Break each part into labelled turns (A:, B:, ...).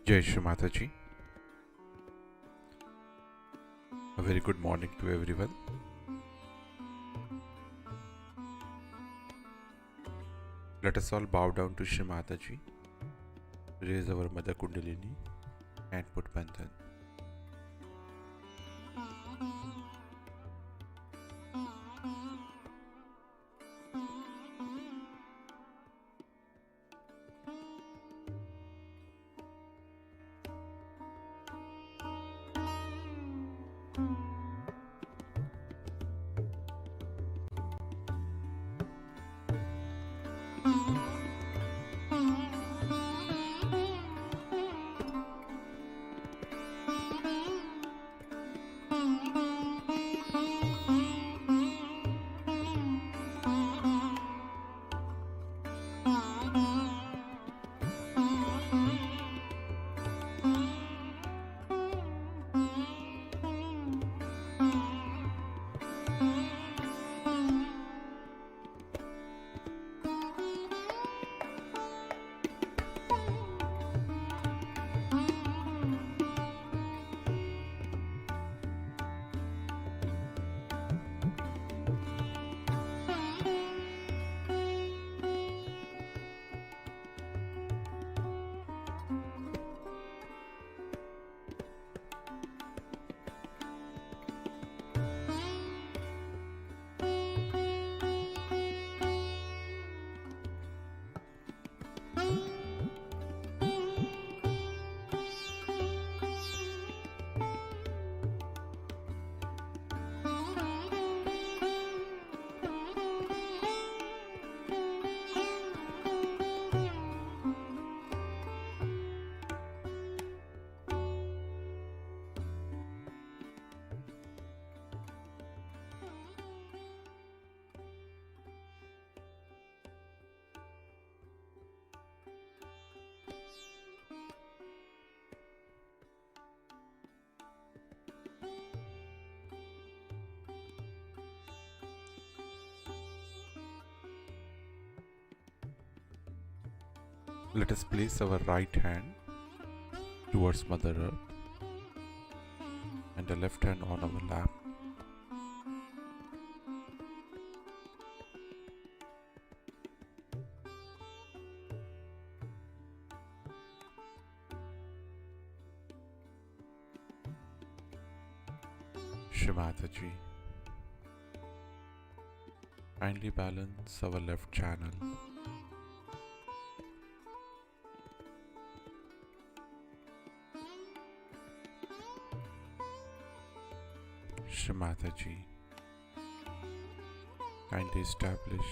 A: Jai Shri Mataji. A very good morning to everyone. Let us all bow down to Shri Mataji, raise our Mother Kundalini and put Bandhan. Let us place our right hand towards Mother Earth and the left hand on our lap. Shri Mataji. Kindly balance our left channel. Shri Mataji. Kindly establish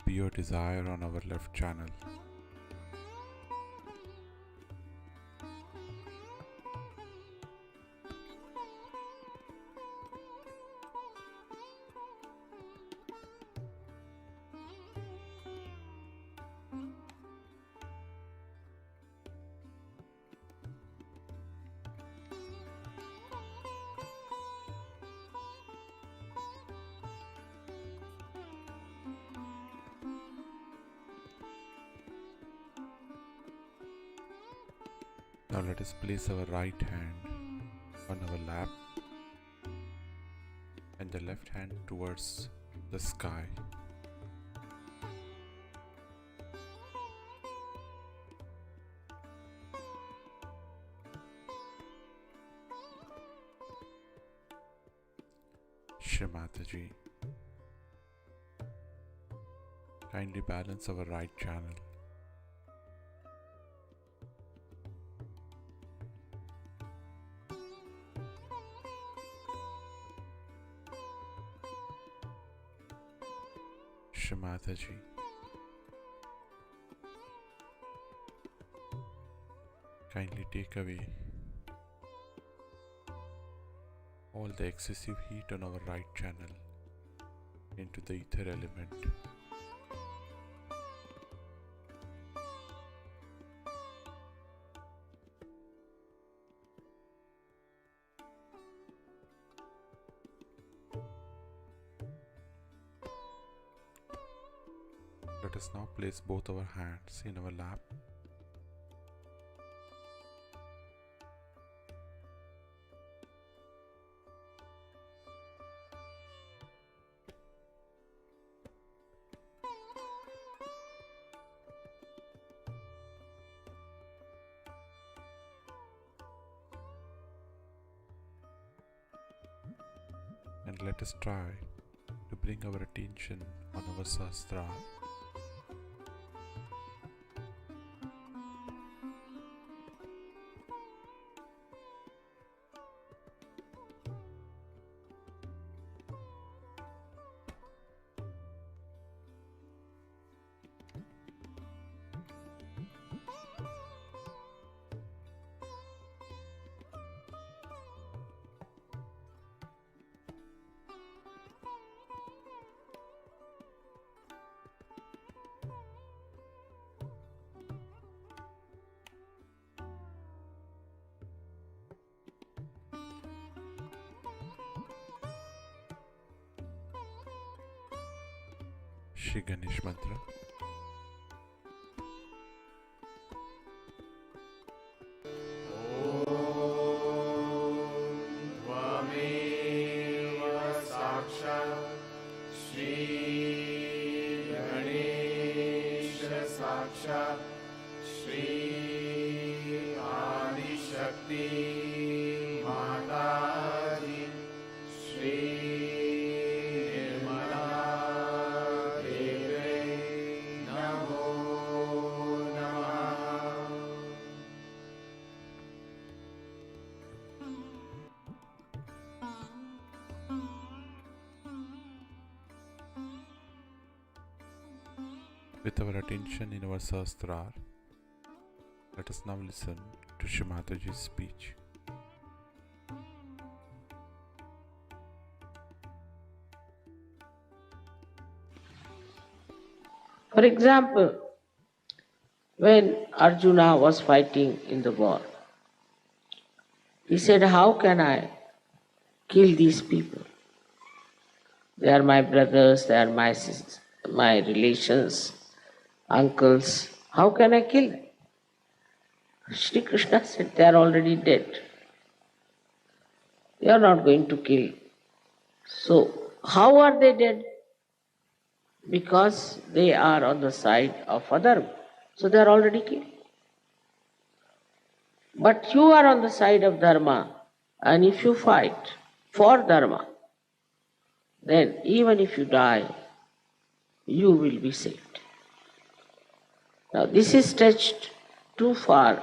A: pure desire on our left channel. Now let us place our right hand on our lap and the left hand towards the sky. Shri Mataji. Kindly balance our right channel. Shri Mataji. Kindly take away all the excessive heat on our right channel into the ether element. Let us now place both our hands in our lap. And let us try to bring our attention on our Sahasrara. Shri Ganesh Mantra. With our attention in our Sahasrara, let us now listen to Shri Mataji's speech.
B: For example, when Arjuna was fighting in the war, he said, "How can I kill these people? They are my brothers, they are my relations, uncles. How can I kill them? Sri Krishna said, they are already dead. You are not going to kill. So, how are they dead? Because they are on the side of adharma. So they are already killed. But you are on the side of dharma, and if you fight for dharma, then even if you die, you will be saved. Now this is stretched too far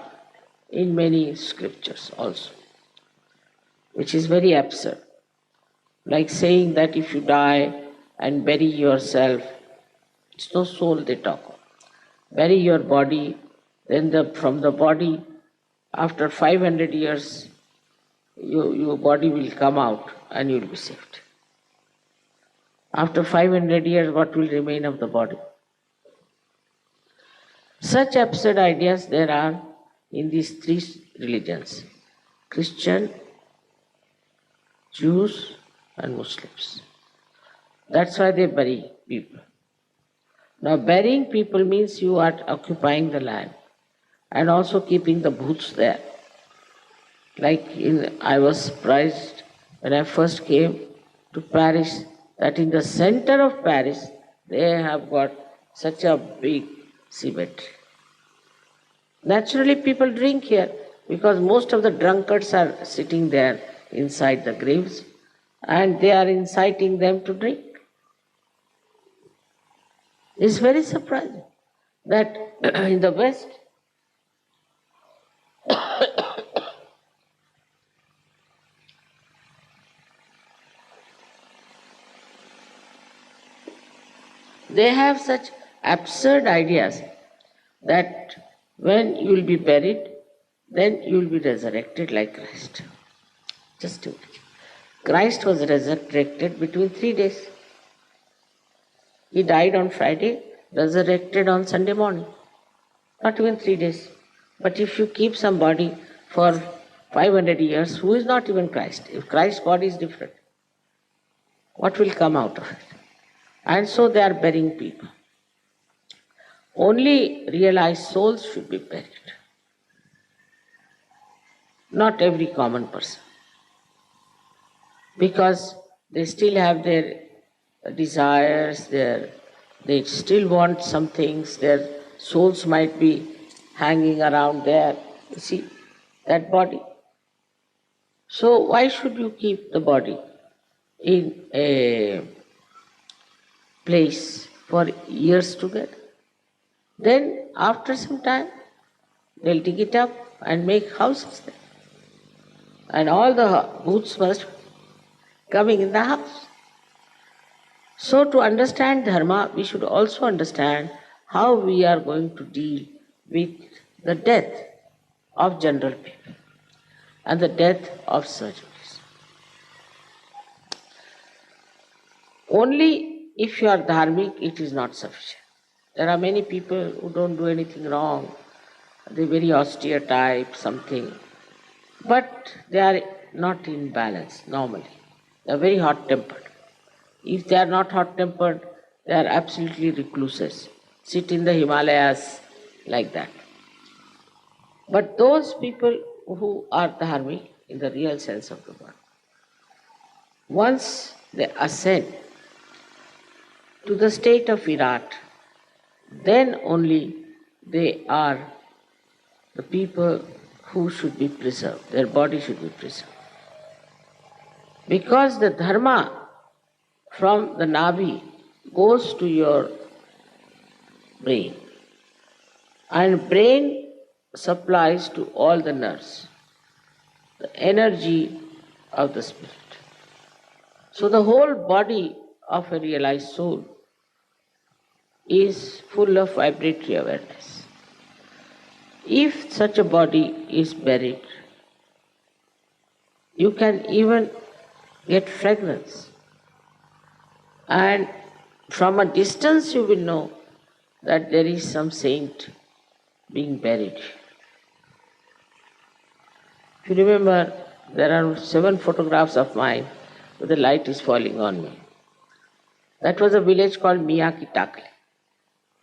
B: in many scriptures also, which is very absurd. Like saying that if you die and bury yourself, it's no soul they talk of. Bury your body, then from the body, after 500 years, your body will come out and you will be saved. After 500 years, what will remain of the body? Such absurd ideas there are in these three religions: Christian, Jews, and Muslims. That's why they bury people. Now, burying people means you are occupying the land and also keeping the booths there. I was surprised when I first came to Paris that in the center of Paris they have got such a big cemetery. Naturally, people drink here because most of the drunkards are sitting there inside the graves and they are inciting them to drink. It's very surprising that in the West, they have such absurd ideas that when you will be buried, then you will be resurrected like Christ. Just imagine. Christ was resurrected between 3 days. He died on Friday, resurrected on Sunday morning. Not even 3 days. But if you keep somebody for 500 years, who is not even Christ? If Christ's body is different, what will come out of it? And so they are burying people. Only realized souls should be buried. Not every common person. Because they still have their desires, they still want some things, their souls might be hanging around there. You see, that body. So why should you keep the body in a place for years together? Then after some time, they'll dig it up and make houses there. And all the booths must coming in the house. So to understand dharma, we should also understand how we are going to deal with the death of general people and the death of surgeries. Only if you are dharmic, it is not sufficient. There are many people who don't do anything wrong. They're very austere type, something. But they are not in balance normally. They are very hot-tempered. If they are not hot-tempered, they are absolutely recluses. Sit in the Himalayas like that. But those people who are dharmic in the real sense of the word, once they ascend to the state of Virat, then only they are the people who should be preserved. Their body should be preserved. Because the dharma from the Navi goes to your brain. And brain supplies to all the nerves the energy of the spirit. So the whole body of a realized soul is full of vibratory awareness. If such a body is buried, you can even get fragrance. And from a distance you will know that there is some saint being buried. If you remember, there are 7 photographs of mine where the light is falling on me. That was a village called Miyaki Takli.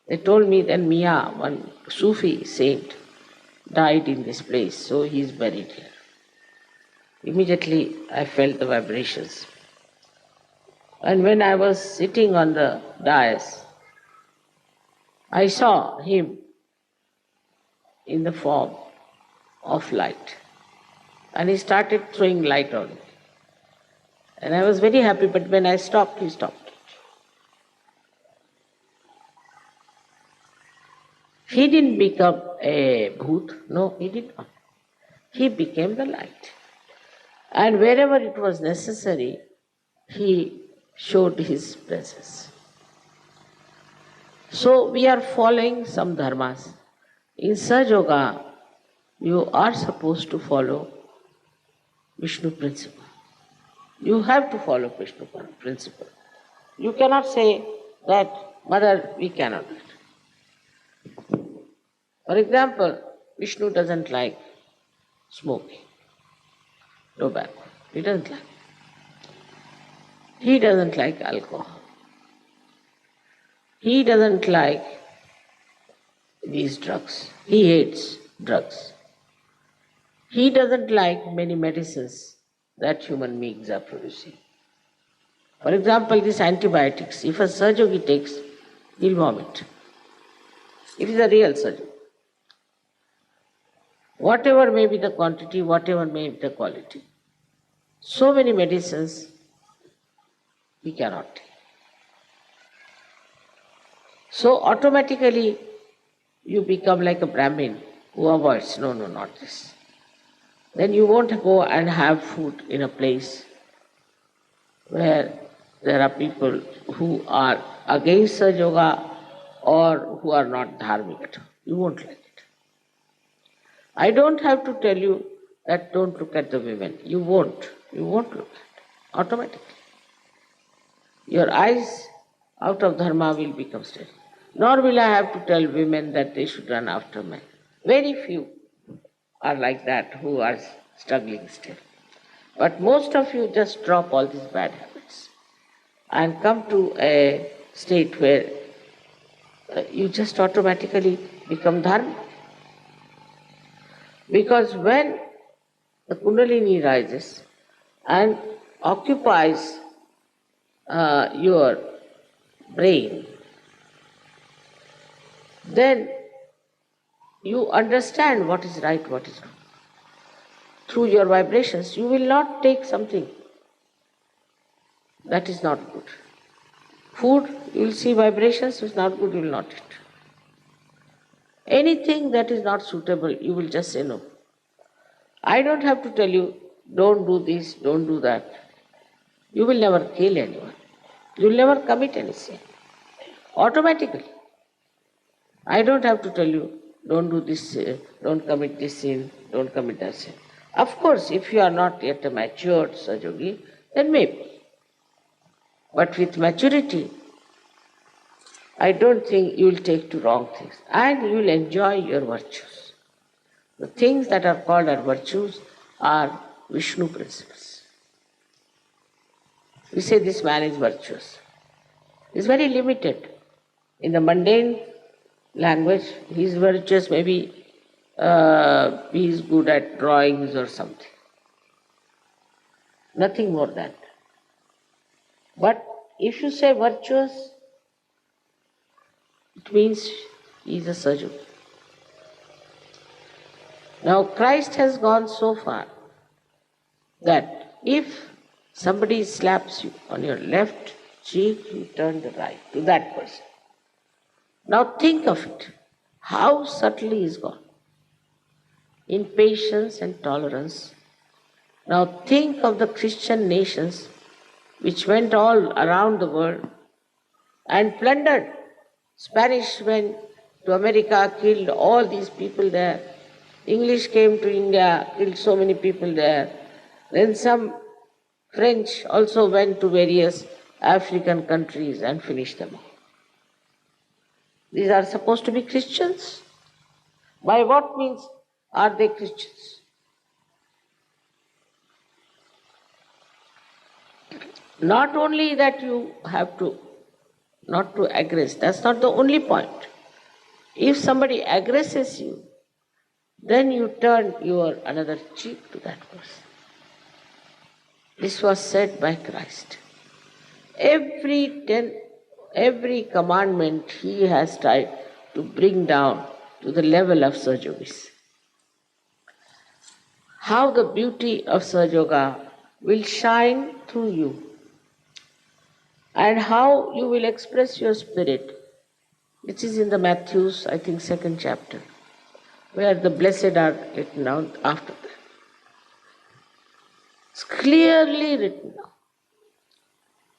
B: They told me that Mia, one Sufi saint, died in this place, so he is buried here. Immediately I felt the vibrations. And when I was sitting on the dais, I saw him in the form of light. And he started throwing light on me. And I was very happy, but when I stopped, he stopped. He didn't become a bhoot, no, he did not. He became the light. And wherever it was necessary, he showed his presence. So we are following some dharmas. In Sahaja Yoga, you are supposed to follow Vishnu principle. You have to follow Vishnu principle. You cannot say that, Mother, we cannot do it. For example, Vishnu doesn't like smoking, tobacco. He doesn't like. He doesn't like alcohol. He doesn't like these drugs. He hates drugs. He doesn't like many medicines that human beings are producing. For example, these antibiotics, if a Sahaja Yogi takes, he'll vomit. It is a real surgery. Whatever may be the quantity, whatever may be the quality. So many medicines he cannot take. So automatically you become like a Brahmin who avoids, no, not this. Then you won't go and have food in a place where there are people who are against Sahaja Yoga or who are not dharmic at all. You won't like it. I don't have to tell you that don't look at the women. You won't look at it automatically. Your eyes out of dharma will become steady. Nor will I have to tell women that they should run after men. Very few are like that who are struggling still. But most of you just drop all these bad habits and come to a state where you just automatically become dharma. Because when the Kundalini rises and occupies your brain, then you understand what is right, what is wrong. Through your vibrations, you will not take something that is not good. Food, you will see vibrations, is not good, you will not eat. Anything that is not suitable, you will just say no. I don't have to tell you, don't do this, don't do that. You will never kill anyone. You will never commit any sin. Automatically. I don't have to tell you, don't do this, don't commit this sin, don't commit that sin. Of course, if you are not yet a matured Sahaja Yogi, then maybe. But with maturity, I don't think you will take to wrong things. And you will enjoy your virtues. The things that are called our virtues are Vishnu principles. We say this man is virtuous. It's very limited. In the mundane language, he is virtuous, maybe he is good at drawings or something. Nothing more than that. But if you say virtuous, it means he is a Sahaja Yogi. Now Christ has gone so far that if somebody slaps you on your left cheek, you turn the right to that person. Now think of it, how subtly he is gone. In patience and tolerance. Now think of the Christian nations which went all around the world and plundered. Spanish went to America, killed all these people there. English came to India, killed so many people there. Then some French also went to various African countries and finished them all. These are supposed to be Christians. By what means are they Christians? Not only that you have to not to aggress, that's not the only point. If somebody aggresses you, then you turn your another cheek to that person. This was said by Christ. Every commandment he has tried to bring down to the level of Sahaja Yoga. How the beauty of Sahaja Yoga will shine through you, and how you will express your spirit, which is in the Matthew's, I think, 2nd chapter, where the blessed are written down after that. It's clearly written down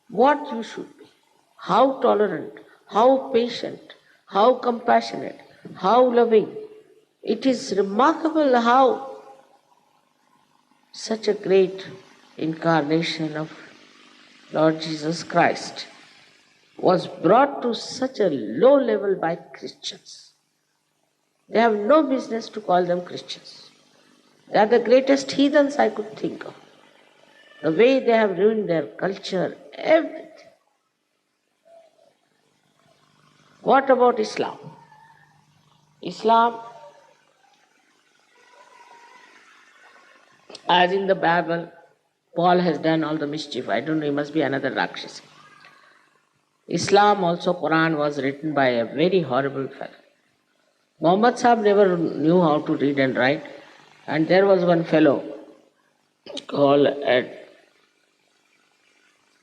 B: what you should be, how tolerant, how patient, how compassionate, how loving. It is remarkable how such a great incarnation of Lord Jesus Christ was brought to such a low level by Christians. They have no business to call them Christians. They are the greatest heathens I could think of. The way they have ruined their culture, everything. What about Islam? Islam, as in the Bible, Paul has done all the mischief. I don't know, he must be another Rakshas. Islam also, Quran was written by a very horrible fellow. Muhammad Sahib never knew how to read and write, and there was one fellow called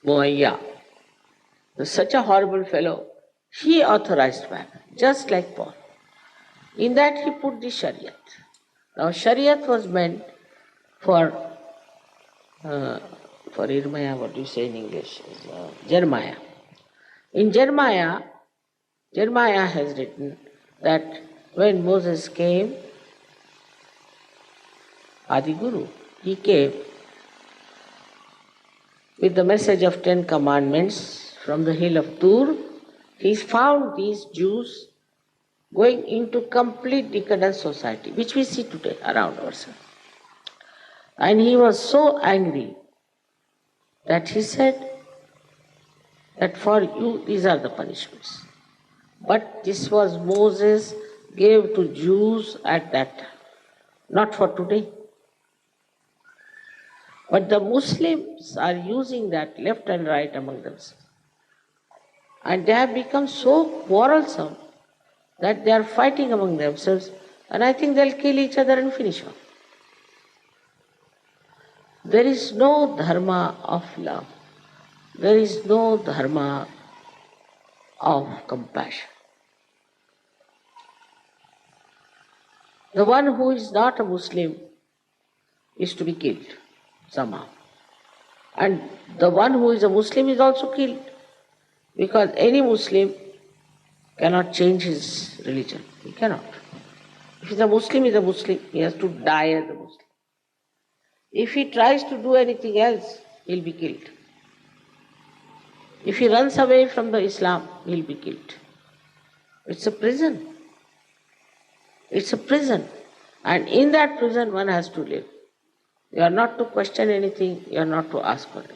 B: Muawiyah. Such a horrible fellow. He authorized Bible, just like Paul. In that he put the Shariat. Now Shariat was meant for Irmaya, what do you say in English? Jeremiah. In Jeremiah has written that when Moses came, Adi Guru, he came with the message of 10 commandments from the hill of Tur. He found these Jews going into complete decadent society, which we see today around ourselves. And he was so angry that he said that for you these are the punishments. But this was Moses gave to Jews at that time, not for today. But the Muslims are using that left and right among themselves. And they have become so quarrelsome that they are fighting among themselves, and I think they'll kill each other and finish off. There is no dharma of love. There is no dharma of compassion. The one who is not a Muslim is to be killed somehow. And the one who is a Muslim is also killed, because any Muslim cannot change his religion. He cannot. If he's a Muslim, he's a Muslim. He has to die as a Muslim. If he tries to do anything else, he'll be killed. If he runs away from the Islam, he'll be killed. It's a prison. It's a prison. And in that prison, one has to live. You are not to question anything, you are not to ask for it.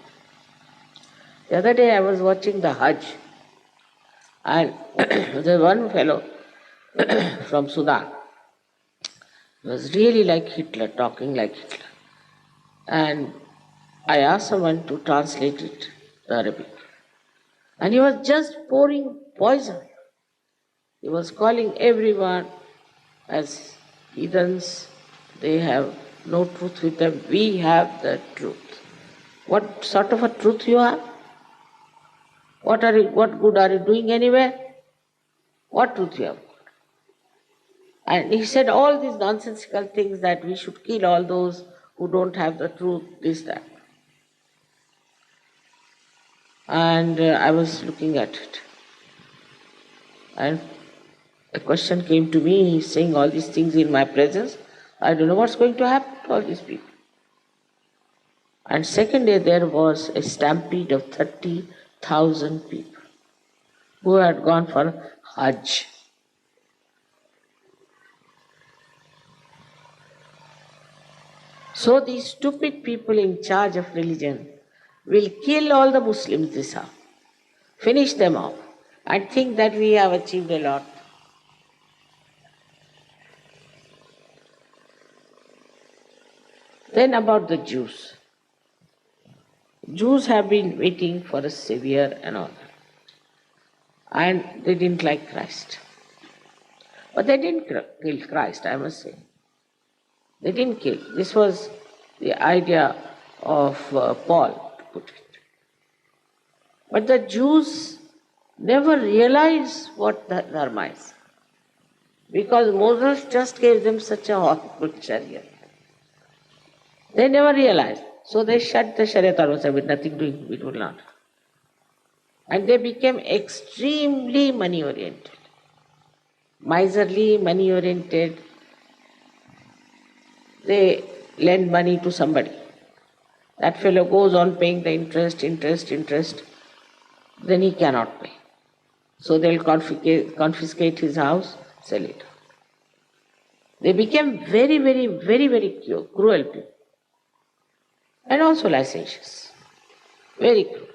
B: The other day I was watching the Hajj, and there was one fellow from Sudan. He was really like Hitler, talking like Hitler. And I asked someone to translate it to Arabic. And he was just pouring poison. He was calling everyone as heathens. They have no truth with them. We have the truth. What sort of a truth you have? What good are you doing anywhere? What truth you have? And he said all these nonsensical things that we should kill all those who don't have the truth, this, that. And I was looking at it. And a question came to me, he's saying all these things in my presence. I don't know what's going to happen to all these people. And second day there was a stampede of 30,000 people who had gone for Hajj. So these stupid people in charge of religion will kill all the Muslims this hour, finish them off, and think that we have achieved a lot. Then about the Jews. Jews have been waiting for a savior and all. And they didn't like Christ. But they didn't kill Christ, I must say. They didn't kill. This was the idea of Paul, to put it. But the Jews never realized what the dharma is. Because Moses just gave them such a horrible chariot. They never realized. So they shut the chariot and said, with nothing doing, we will not. And they became extremely money oriented. Miserly, money oriented. They lend money to somebody. That fellow goes on paying the interest. Then he cannot pay. So they'll confiscate his house, sell it. They became very, very, very, very cruel people. And also licentious. Very cruel.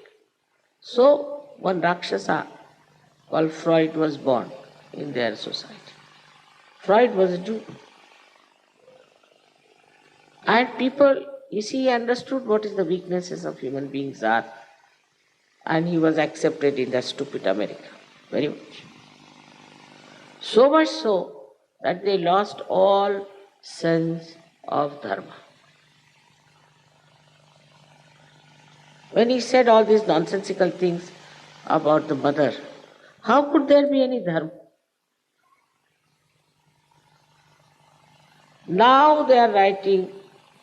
B: So one Rakshasa called Freud was born in their society. Freud was a Jew. And people, you see, he understood what is the weaknesses of human beings are. And he was accepted in that stupid America, very much. So much so that they lost all sense of dharma. When he said all these nonsensical things about the mother, how could there be any dharma? Now they are writing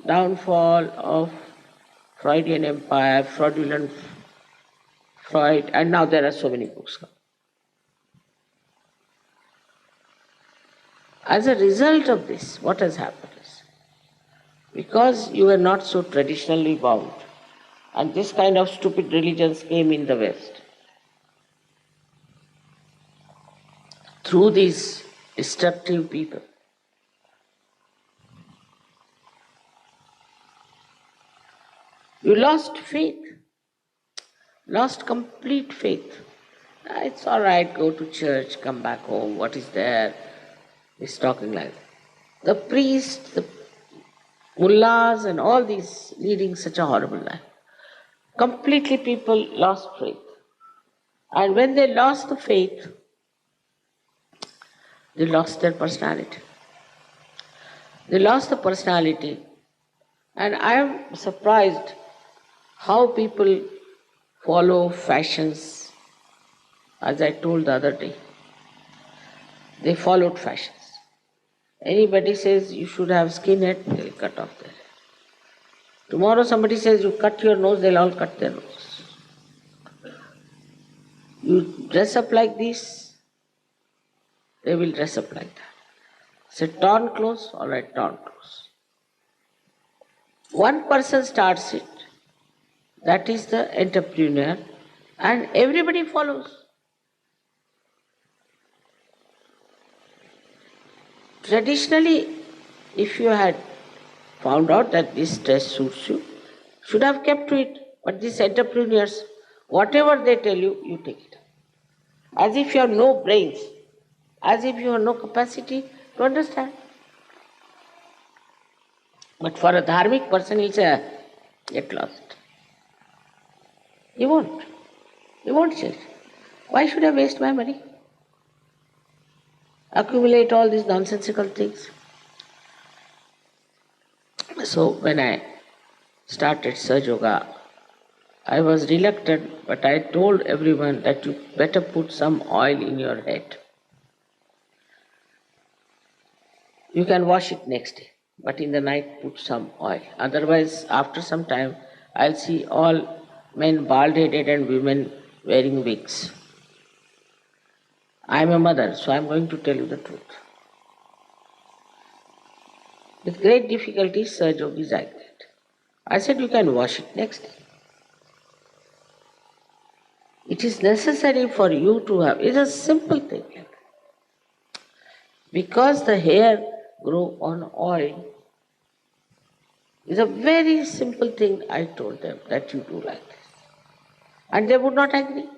B: downfall of Freudian empire, fraudulent Freud, and now there are so many books. As a result of this, what has happened is, because you were not so traditionally bound, and this kind of stupid religions came in the West, through these destructive people, you lost faith, lost complete faith. It's all right, go to church, come back home, what is there? He's talking like that. The priests, the mullahs and all these leading such a horrible life. Completely people lost faith. And when they lost the faith, they lost their personality. They lost the personality. And I am surprised how people follow fashions. As I told the other day, they followed fashions. Anybody says you should have skinhead, they'll cut off their hair. Tomorrow somebody says you cut your nose, they'll all cut their nose. You dress up like this, they will dress up like that. Say torn clothes, all right, torn clothes. One person starts it, that is the entrepreneur, and everybody follows. Traditionally, if you had found out that this dress suits you, should have kept to it. But these entrepreneurs, whatever they tell you, you take it. As if you have no brains, as if you have no capacity to understand. But for a dharmic person, he'll say, get lost. He won't. He won't change. Why should I waste my money? Accumulate all these nonsensical things. So when I started Saj Yoga, I was reluctant, but I told everyone that you better put some oil in your head. You can wash it next day, but in the night put some oil. Otherwise, after some time, I'll see all men bald-headed and women wearing wigs. I am a mother, so I am going to tell you the truth. With great difficulty, Saj Yogis agreed. I said, you can wash it next day. It is necessary for you to have, it's a simple thing. Because the hair grow on oil, it's a very simple thing I told them that you do like this. And they would not agree.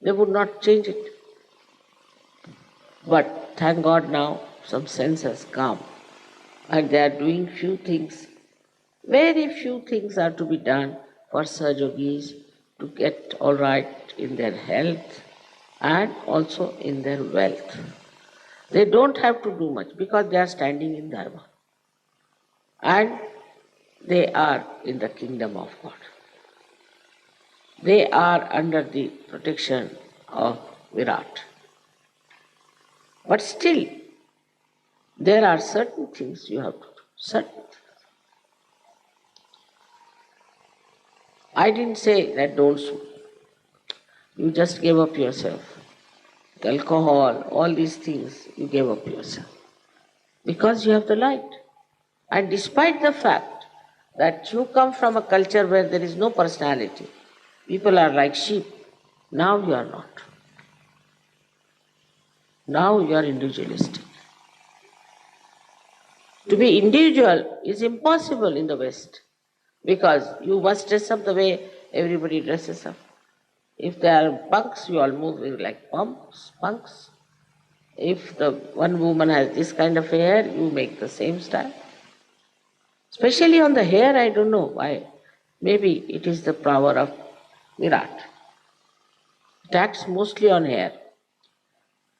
B: They would not change it. But thank God now some sense has come and they are doing few things Very few things are to be done for Sahajogis to get all right in their health and also in their wealth. They don't have to do much because they are standing in Dharma and they are in the kingdom of God. They are under the protection of Virat. But still, there are certain things you have to do. Certain things. I didn't say that don't smoke. You just gave up yourself. Alcohol, all these things, you gave up yourself. Because you have the light. And despite the fact that you come from a culture where there is no personality, people are like sheep, now you are not. Now you are individualistic. To be individual is impossible in the West because you must dress up the way everybody dresses up. If there are punks, you all move like punks. If the one woman has this kind of hair, you make the same style. Especially on the hair, I don't know why. Maybe it is the power of Virat. It acts mostly on hair.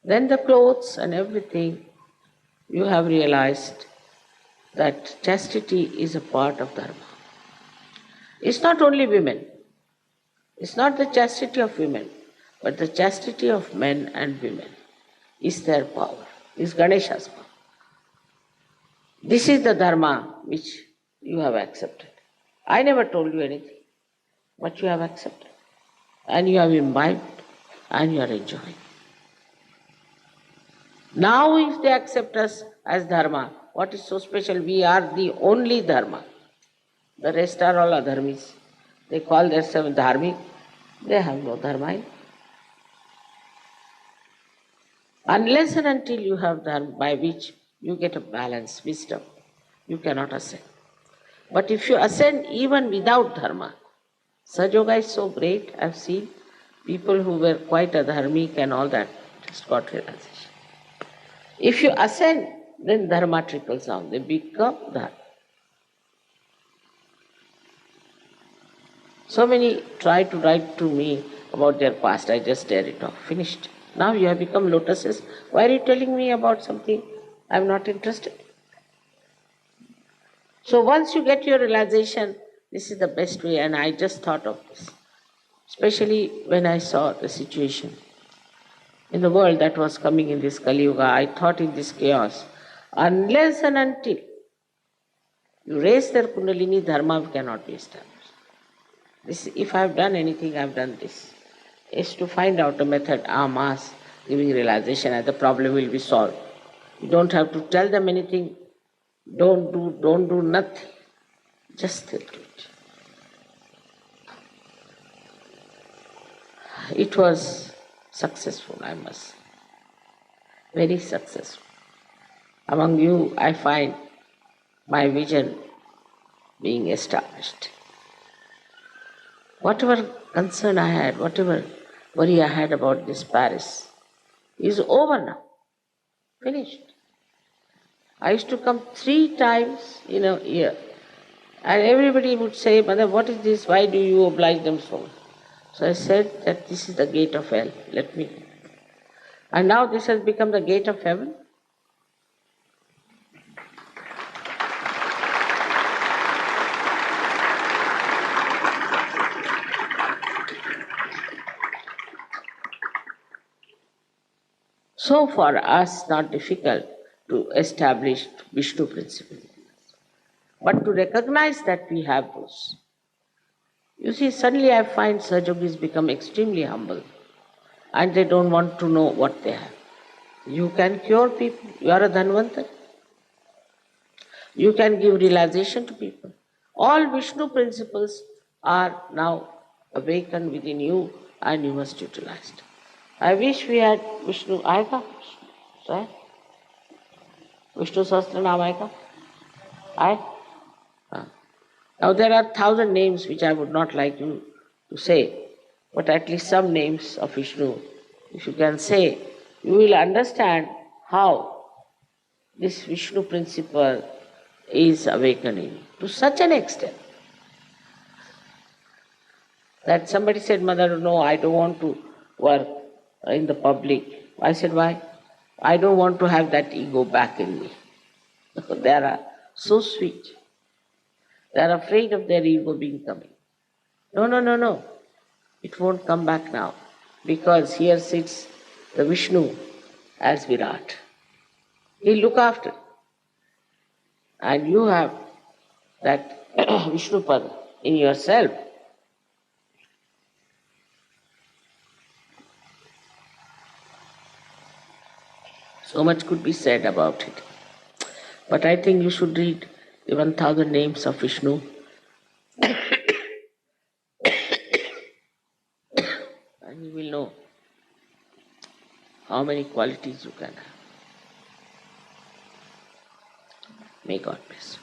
B: Then the clothes and everything, you have realized that chastity is a part of Dharma. It's not only women. It's not the chastity of women, but the chastity of men and women is their power, is Ganesha's power. This is the Dharma which you have accepted. I never told you anything, but you have accepted. And you have imbibed and you are enjoying. Now if they accept us as Dharma, what is so special? We are the only Dharma. The rest are all adharmis. They call themselves dharmic. They have no Dharma. Unless and until you have Dharma by which you get a balance, wisdom, you cannot ascend. But if you ascend even without Dharma, Sahaja is so great, I've seen people who were quite adharmic and all that just got realization. If you ascend, then Dharma trickles down. They become Dharma. So many try to write to me about their past. I just tear it off. Finished. Now you have become lotuses. Why are you telling me about something I'm not interested in? So once you get your realization, this is the best way, and I just thought of this. Especially when I saw the situation in the world that was coming in this Kali Yuga, I thought in this chaos, unless and until you raise their Kundalini, Dharma cannot be established. This, if I have done anything, I have done this. Is to find out a method, mass, giving realization, and the problem will be solved. You don't have to tell them anything. Don't do nothing. Just think it. It was successful, I must say. Very successful. Among you, I find my vision being established. Whatever concern I had, whatever worry I had about this Paris is over now. Finished. I used to come 3 times in a year. And everybody would say, Mother, what is this? Why do you oblige them so much? So I said that this is the gate of hell. Let me. And now this has become the gate of heaven. So for us, not difficult to establish Vishnu principle, but to recognize that we have those. You see, suddenly I find Sahajogis become extremely humble and they don't want to know what they have. You can cure people. You are a Dhanvantar. You can give realization to people. All Vishnu principles are now awakened within you and you must utilize it. I wish we had Vishnu. Aega? Right? Vishnu Sahasra Naam aega? Aye? Now there are 1,000 names which I would not like you to say, but at least some names of Vishnu, if you can say, you will understand how this Vishnu principle is awakening to such an extent that somebody said, Mother, no, I don't want to work in the public. I said, why? I don't want to have that ego back in me. They are so sweet. They are afraid of their ego being coming. No, no, no, no. It won't come back now because here sits the Vishnu as Virat. He'll look after. And you have that Vishnupada in yourself. So much could be said about it. But I think you should read the 1000 names of Vishnu and you will know how many qualities you can have. May God bless you.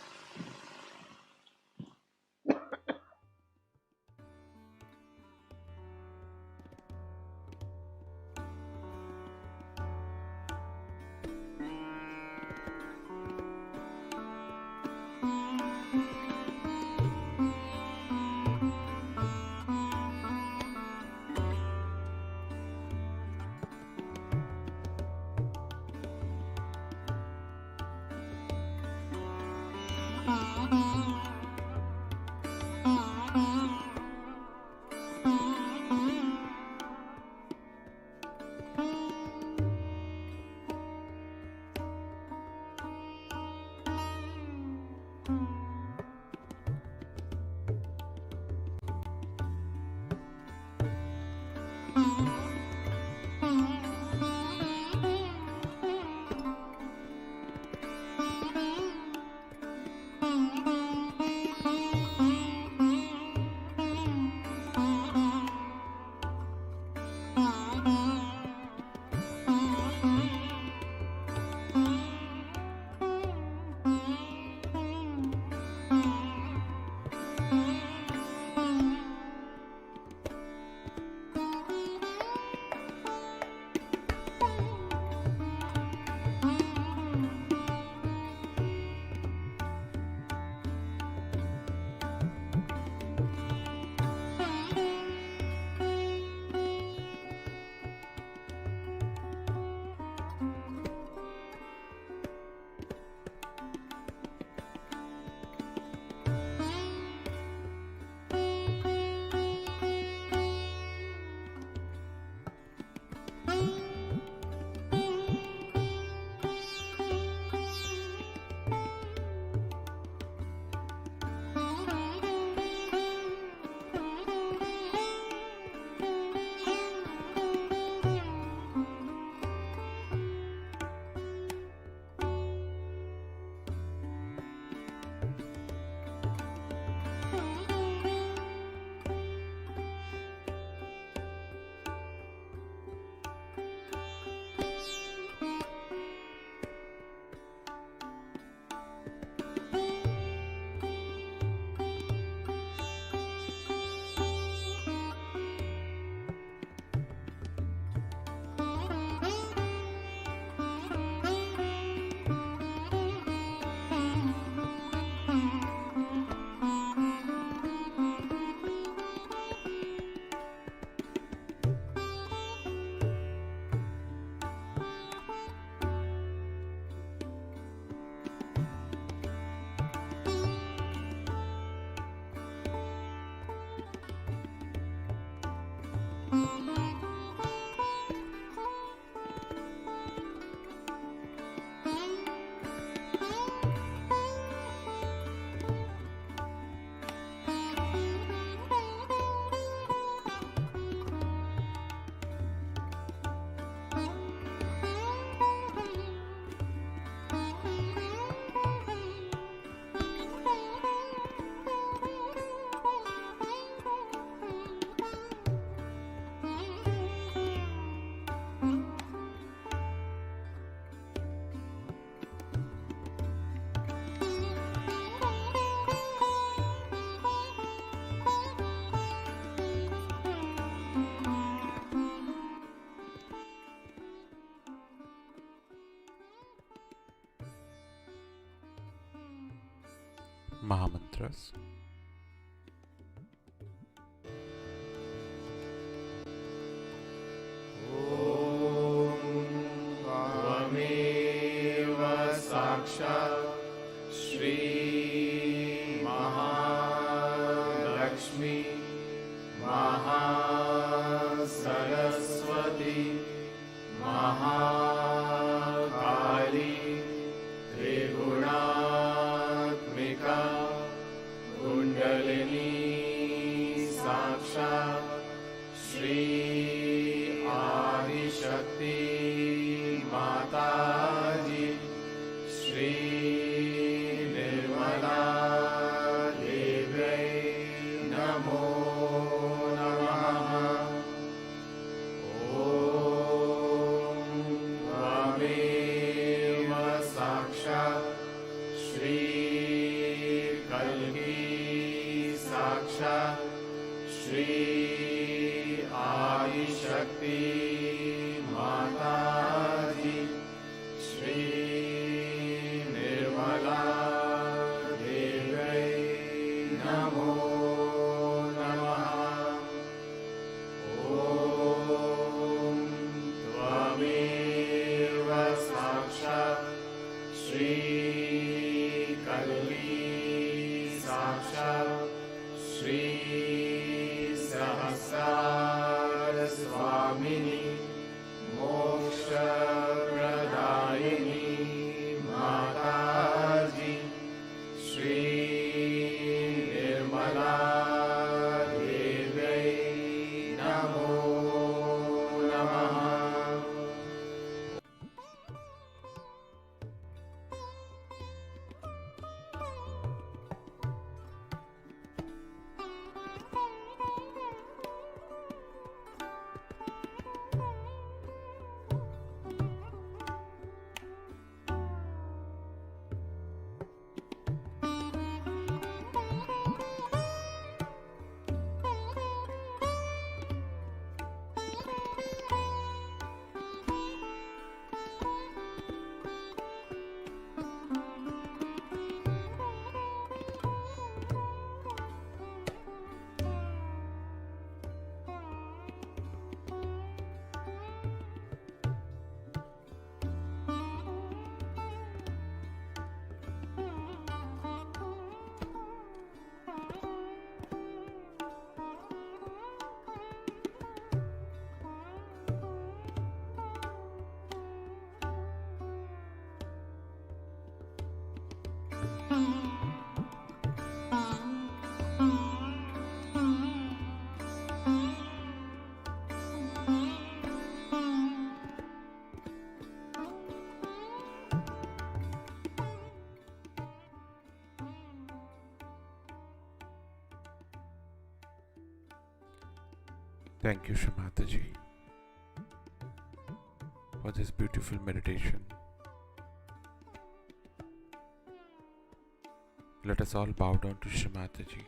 A: Mahamantras.
C: त्वमेव साक्षात् श्री महालक्ष्मी महासरस्वती महाकाली त्रिगुणात्मिका कुण्डलिनी साक्षात् श्री आदिशक्ति माताजी श्री निर्मला देव्यै नमो नमः। ॐ त्वमेव साक्षात् श्री कल्की साक्षात् श्री आदिशक्ति माताजी श्री निर्मला देव्यै नमो नमः। ॐ त्वमेव साक्षात् श्री कल्की साक्षात् श्री सहस्रार स्वामिनी मोक्षप्रदायिनी माताजी श्री निर्मला देव्यै नमो नमः।
A: Thank you, Shimataji, for this beautiful meditation. Let us all bow down to Shimataji,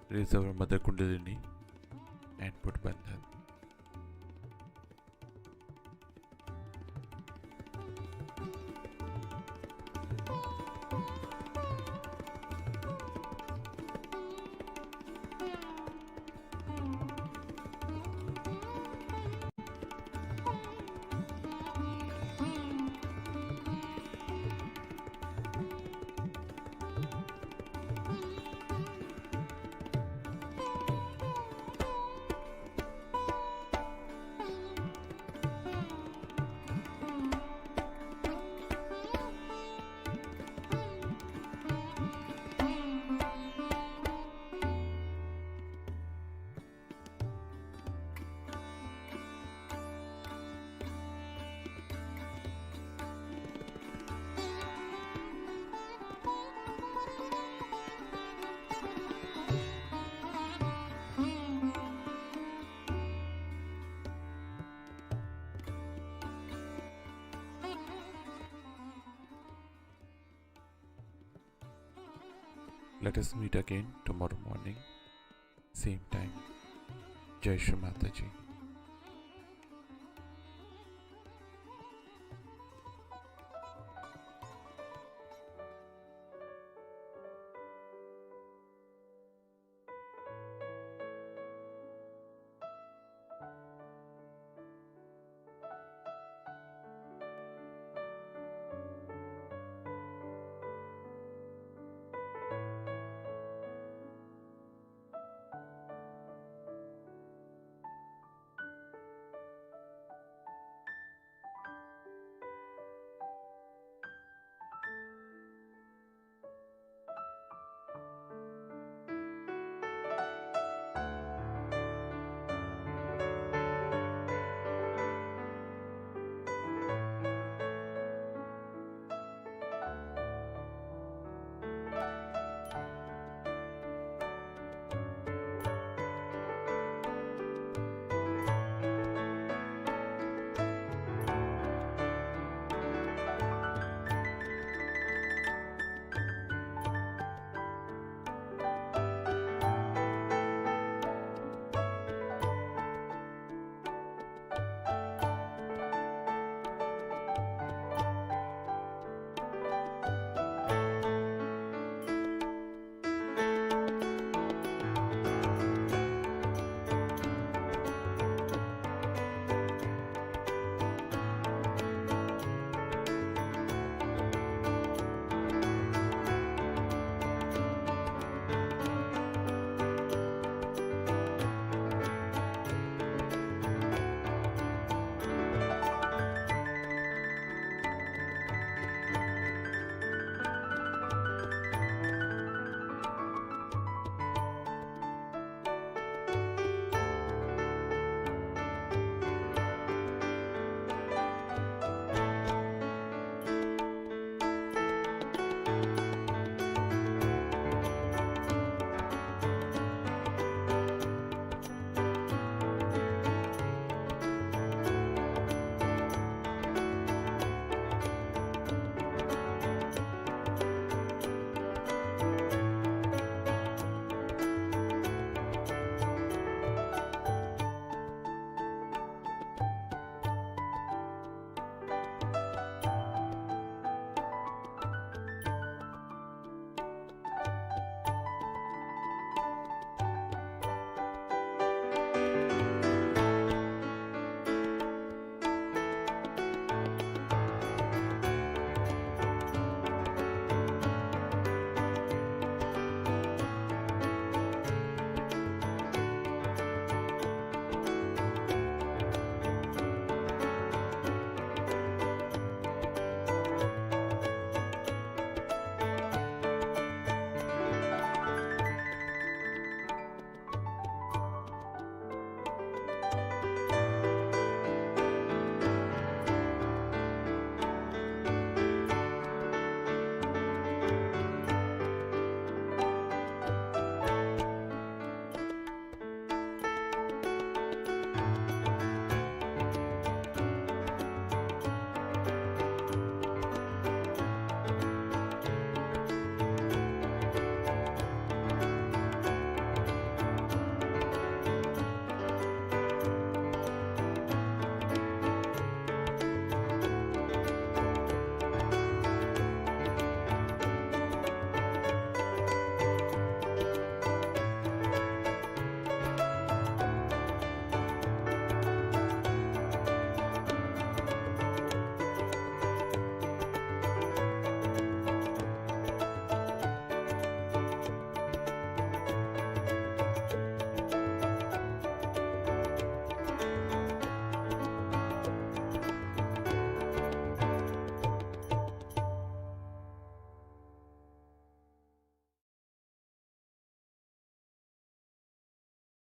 A: raise our Mother Kundalini, and put Bandhan. Let us meet again tomorrow morning, same time. Jai Shri Mataji.